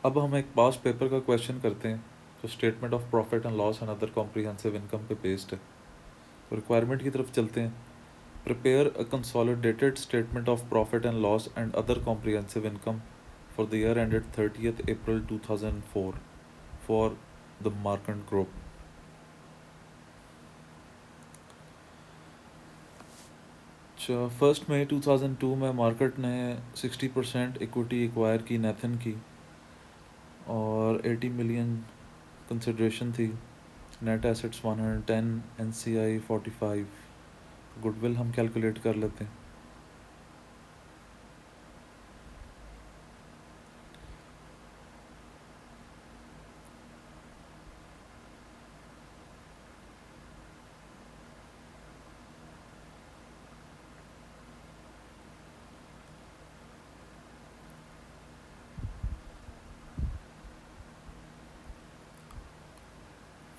अब हम एक पास्ट पेपर का क्वेश्चन करते हैं जो statement of profit and loss and other comprehensive income पे बेस्ड है। तो रिक्वायरमेंट की तरफ चलते हैं। Prepare a consolidated statement of profit and loss and other comprehensive income for the year ended 30th April 2004 for the market group. अच्छा, 1 मई 2002 में market ने 60% इक्विटी एक्वायर की नेथन की और 80 मिलियन कंसिड्रेशन थी। Net assets 110, NCI 45। गुडविल हम calculate कर लेते हैं।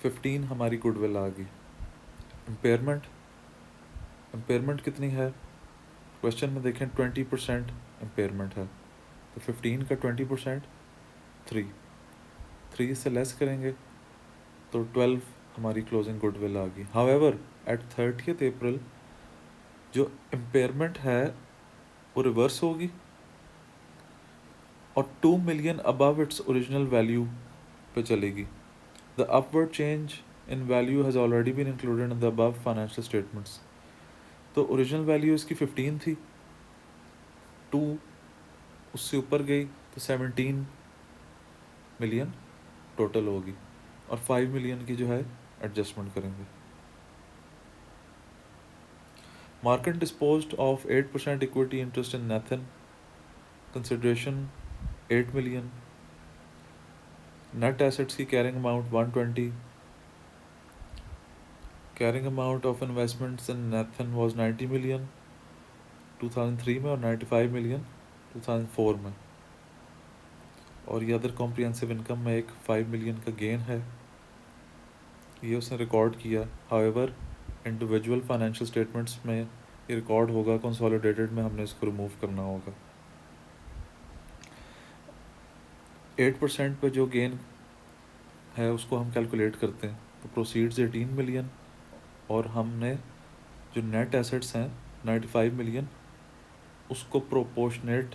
फिफ्टीन हमारी गुडविल आ गई। इम्पेयरमेंट, इम्पेयरमेंट कितनी है क्वेश्चन में देखें, 20% इम्पेयरमेंट है। तो 15 का 20% 3, 3 से लेस करेंगे तो 12 हमारी क्लोजिंग गुडविल आ गई। हाउएवर एट 30th April जो इम्पेयरमेंट है वो रिवर्स होगी और 2 million above its original value पे चलेगी। The upward change in value has already been included in the above financial statements. तो ओरिजिनल वैल्यू इसकी 15 थी, 2 उससे ऊपर गई तो 17 मिलियन टोटल होगी और 5 मिलियन की जो है एडजस्टमेंट करेंगे। Market disposed of 8% equity interest in Nathan, consideration 8 million. Net assets की carrying amount 120। Carrying amount of investments in Nathan was 90 million 2003 में और 95 मिलियन 2004 में। और ये अदर कॉम्प्रिहेंसिव इनकम में एक 5 मिलियन का गेन है, ये उसने रिकॉर्ड किया। हाउएवर इंडिविजुअल फाइनेंशियल स्टेटमेंट्स में ये रिकॉर्ड होगा, कंसोलिडेटेड में हमने इसको रिमूव करना होगा। 8% पे जो गेन है उसको हम कैलकुलेट करते हैं। तो प्रोसीड्स 18 मिलियन और हमने जो नेट एसेट्स हैं 95 मिलियन उसको प्रोपोर्शनेट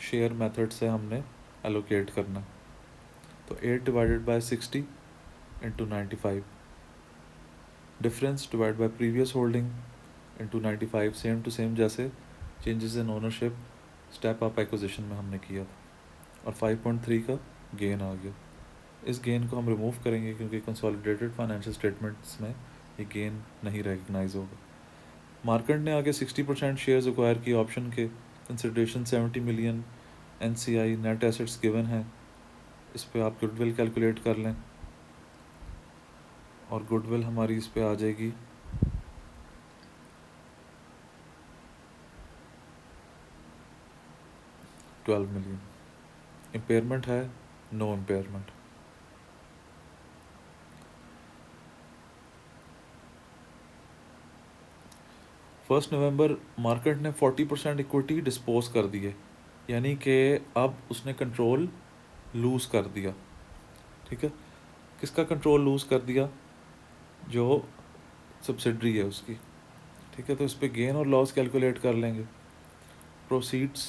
शेयर मेथड से हमने एलोकेट करना। तो 8 divided by 60 into 95, difference divide by previous holding into 95, same to same जैसे changes in ownership step up acquisition में हमने किया था। और 5.3 का गेन आ गया। इस गेन को हम रिमूव करेंगे क्योंकि कंसोलिडेटेड फाइनेंशियल स्टेटमेंट्स में ये गेन नहीं रिकग्नाइज होगा। मार्केट ने आगे 60% शेयर्स एक्वायर की ऑप्शन के, consideration 70 million, NCI, net assets given है। इस पे आप गुडविल कैलकुलेट कर लें और गुडविल हमारी इस पे आ जाएगी 12 मिलियन। इम्पेयरमेंट है, no impairment. First November market ने 40% इक्विटी डिस्पोज कर दी है, यानी कि अब उसने कंट्रोल लूज़ कर दिया। ठीक है, किसका कंट्रोल लूज़ कर दिया? जो सब्सिडरी है उसकी। ठीक है, तो इस पर गेन और लॉस कैलकुलेट कर लेंगे। Proceeds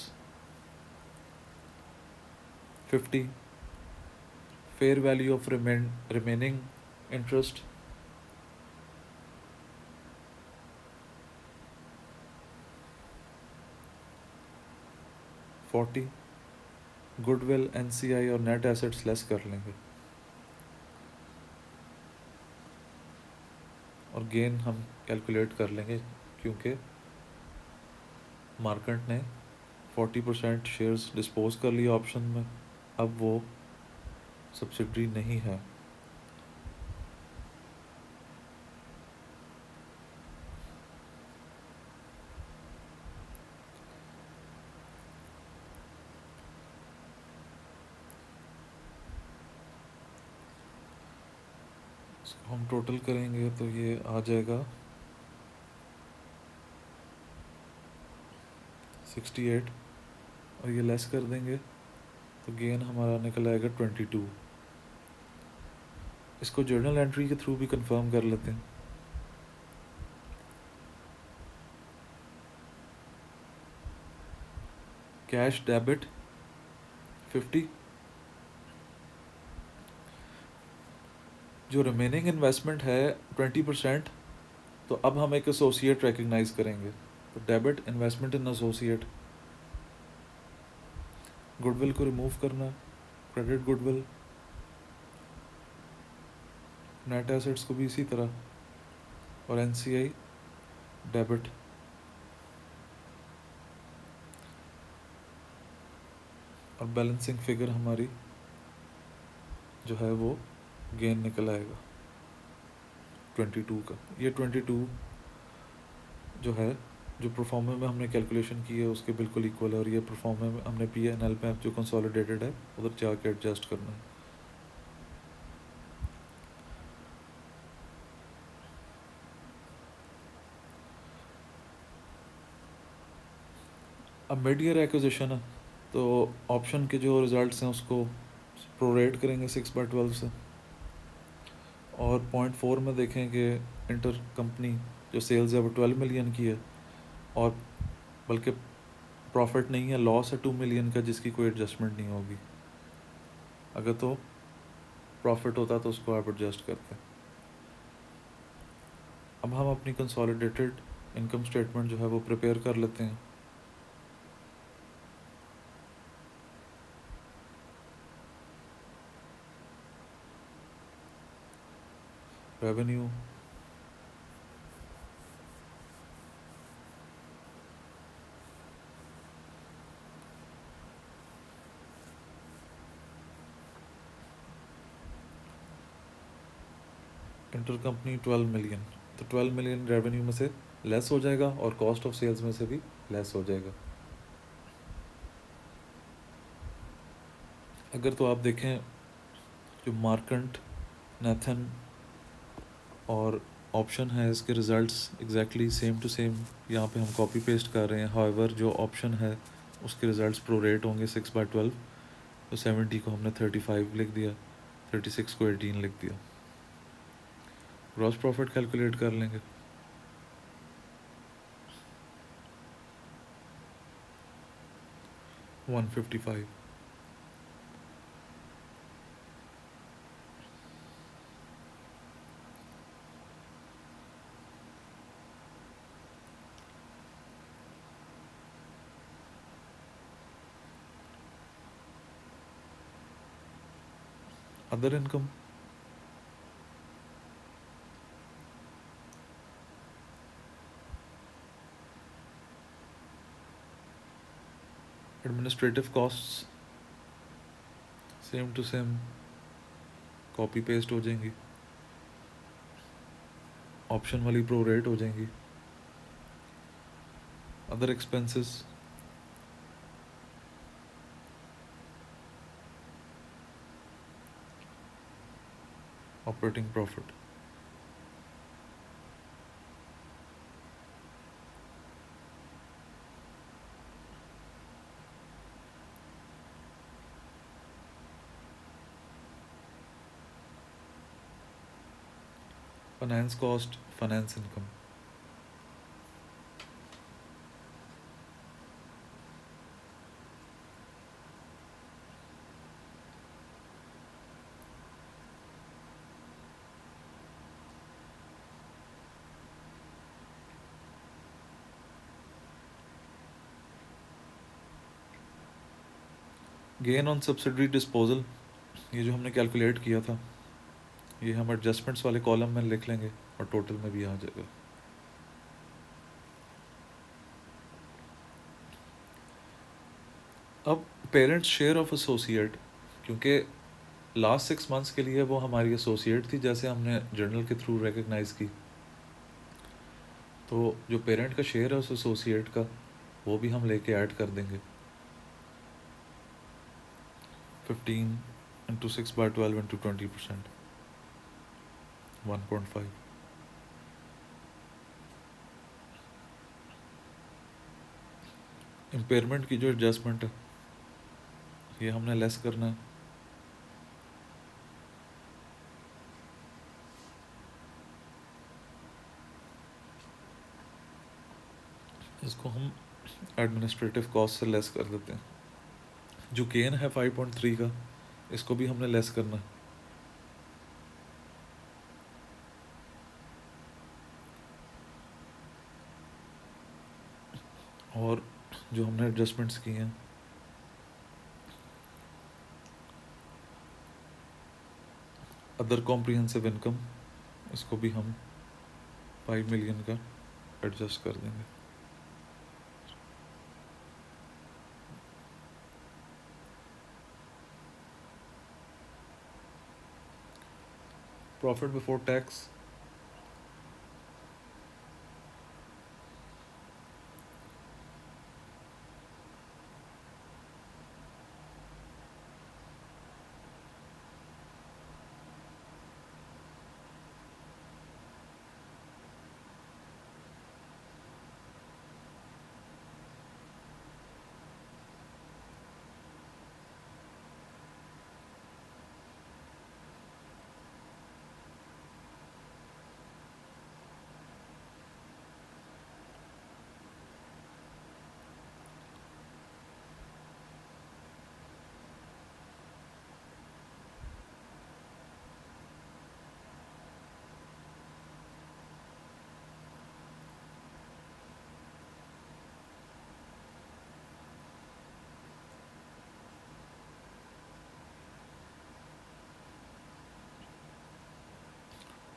50, fair value of remaining interest 40, goodwill, NCI और नेट एसेट्स लेस कर लेंगे और गेन हम कैलकुलेट कर लेंगे क्योंकि मार्केट ने 40% शेयर्स डिस्पोज कर लिए ऑप्शन में, अब वो सब्सिडरी नहीं है। इसको हम टोटल करेंगे तो ये आ जाएगा 68 और ये लेस कर देंगे तो गेन हमारा निकल आएगा 22। इसको जर्नल एंट्री के थ्रू भी कंफर्म कर लेते हैं। कैश डेबिट 50, जो रिमेनिंग इन्वेस्टमेंट है 20%, तो अब हम एक एसोसिएट रिकग्नाइज करेंगे। तो डेबिट इन्वेस्टमेंट इन एसोसिएट, गुडविल को रिमूव करना, क्रेडिट गुडविल, नेट एसेट्स को भी इसी तरह, और एनसीआई डेबिट। और बैलेंसिंग फिगर हमारी जो है वो गेन निकल आएगा 22 का। ये 22 जो है, जो परफॉर्मे में हमने कैलकुलेशन की है उसके बिल्कुल इक्वल है, और ये परफॉर्मे में हमने पी एन एल में जो कंसोलिडेटेड है उधर जाके एडजस्ट करना है। अब मिड ईयर एक्विजिशन है, तो ऑप्शन के जो रिजल्ट्स हैं उसको प्रोरेट करेंगे 6/12 से, और 0.4 में देखें कि इंटर कंपनी जो सेल्स है वो 12 मिलियन की है, और बल्कि प्रॉफिट नहीं है, लॉस है 2 मिलियन का जिसकी कोई एडजस्टमेंट नहीं होगी। अगर तो प्रॉफिट होता तो उसको आप एडजस्ट करते। अब हम अपनी कंसोलिडेटेड इनकम स्टेटमेंट जो है वो प्रिपेयर कर लेते हैं। रेवेन्यू, इंटर कंपनी 12 मिलियन, तो 12 मिलियन रेवेन्यू में से लेस हो जाएगा और कॉस्ट ऑफ सेल्स में से भी लेस हो जाएगा। अगर तो आप देखें जो मार्केंट, नेथन और ऑप्शन है, इसके results exactly same to same यहाँ पे हम कॉपी पेस्ट कर रहे हैं। हाउएवर जो ऑप्शन है उसके रिजल्ट्स प्रोरेट होंगे 6/12, तो 70 को हमने 35 लिख दिया, 36 को 18 लिख दिया। ग्रॉस प्रॉफिट कैलकुलेट कर लेंगे। $155। Other income, administrative costs same to same copy paste हो जाएंगी, ऑप्शन वाली प्रोरेट हो जाएंगी। Other expenses, operating profit, finance cost, finance income. Gain on subsidiary disposal, ये जो हमने कैलकुलेट किया था ये हम एडजस्टमेंट्स वाले कॉलम में लिख लेंगे और टोटल में भी आ जाएगा। अब पेरेंट्स शेयर ऑफ एसोसिएट, क्योंकि लास्ट 6 मंथ्स के लिए वो हमारी एसोसिएट थी जैसे हमने जर्नल के थ्रू रिकग्नाइज की, तो जो पेरेंट का शेयर है उस एसोसिएट का वो भी हम लेके ऐड कर देंगे। 15 इंटू 6/12 इंटू 20%, 1.5। इम्पेयरमेंट की जो एडजस्टमेंट है ये हमने लेस करना है। इसको हम एडमिनिस्ट्रेटिव कॉस्ट से लेस कर देते हैं। जो गेन है 5.3 का, इसको भी हमने लेस करना है। और जो हमने एडजस्टमेंट्स किए हैं, अदर कॉम्प्रिहेंसिव इनकम, इसको भी हम 5 मिलियन का एडजस्ट कर देंगे। Profit before tax,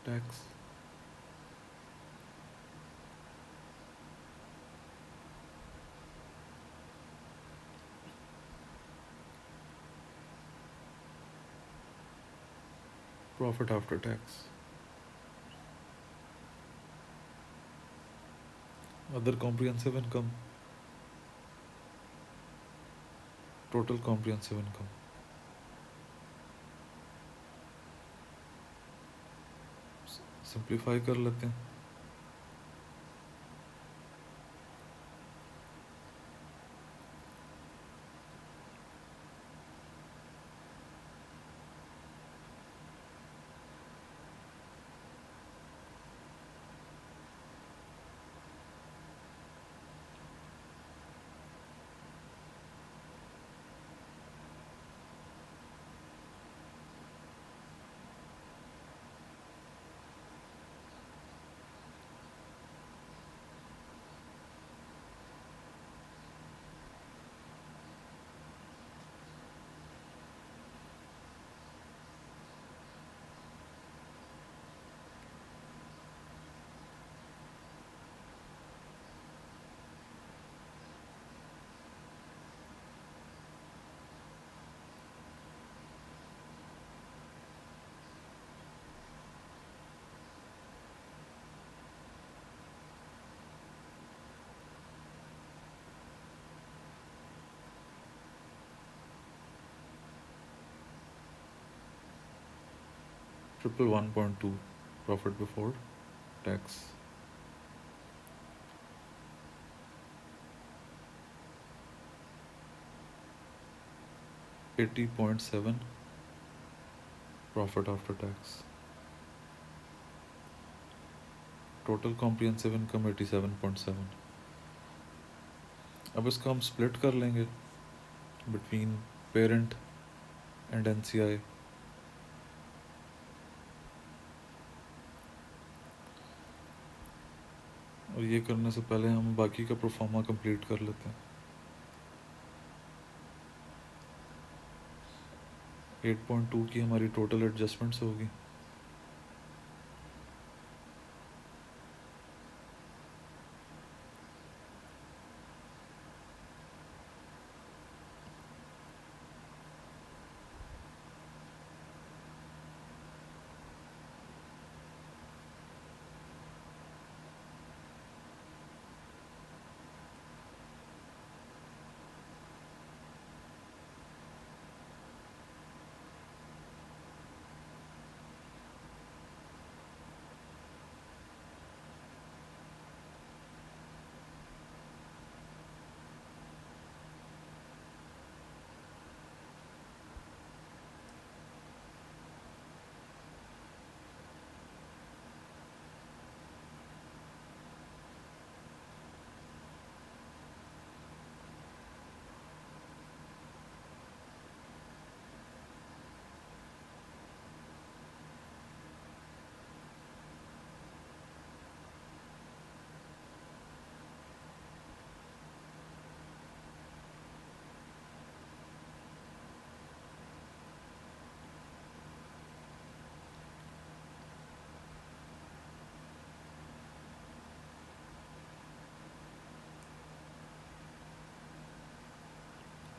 tax, profit after tax, other comprehensive income, total comprehensive income. Simplify कर लेते हैं। Triple 1.2 profit before tax, 80.7 profit after tax, total comprehensive income 87.7। अब इसका हम स्प्लिट कर लेंगे बिटवीन पेरेंट एंड एनसीआई। और ये करने से पहले हम बाकी का प्रोफार्मा कंप्लीट कर लेते हैं। 8.2 की हमारी टोटल एडजस्टमेंट्स होगी।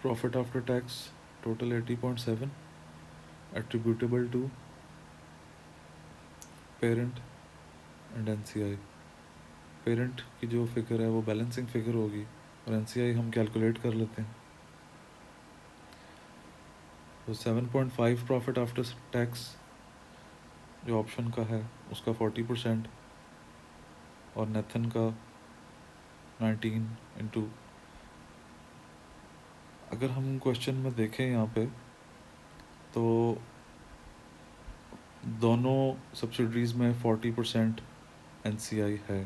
Profit after tax total 80.7 attributable to parent and NCI. Parent की जो फिगर है वो बैलेंसिंग फिगर होगी और एनसीआई हम कैलकुलेट कर लेते हैं। तो 7.5 प्रॉफिट आफ्टर टैक्स जो ऑप्शन का है उसका 40% और नेथन का 19 इंटू, अगर हम क्वेश्चन में देखें यहाँ पे तो दोनों सब्सिडरीज़ में 40% एनसीआई है।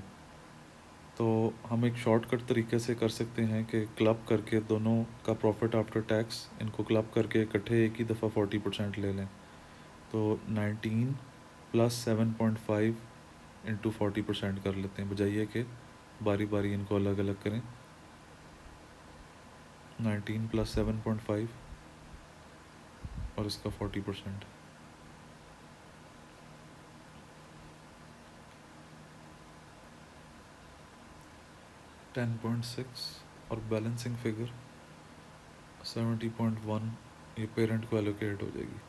तो हम एक शॉर्टकट तरीके से कर सकते हैं कि क्लब करके दोनों का प्रॉफिट आफ्टर टैक्स इनको क्लब करके इकट्ठे एक ही दफ़ा 40% ले लें। तो 19 प्लस 7.5 इंटू 40% कर लेते हैं, बजाय कि बारी बारी इनको अलग अलग करें। 19 प्लस 7.5 और इसका 40%। 10.6 और बैलेंसिंग फिगर 70.1 ये पेरेंट को एलोकेट हो जाएगी।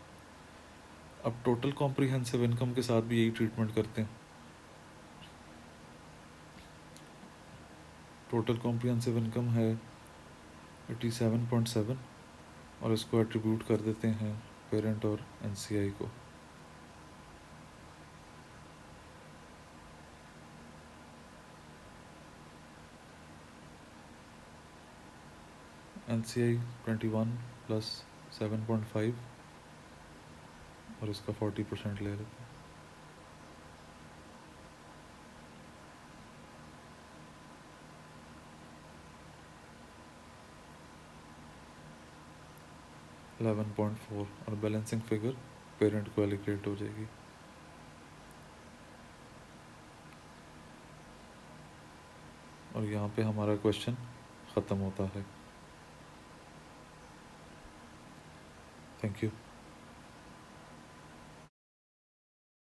अब टोटल कॉम्प्रिहेंसिव इनकम के साथ भी यही ट्रीटमेंट करते हैं। टोटल कॉम्प्रिहेंसिव इनकम है 87.7 और इसको एट्रीब्यूट कर देते हैं पेरेंट और एनसीआई को। एनसीआई 21 प्लस 7.5 और इसका 40% ले लेते हैं। $11.4 और बैलेंसिंग फिगर पेरेंट को एलोकेट हो जाएगी। और यहाँ पे हमारा क्वेश्चन ख़त्म होता है। Thank you.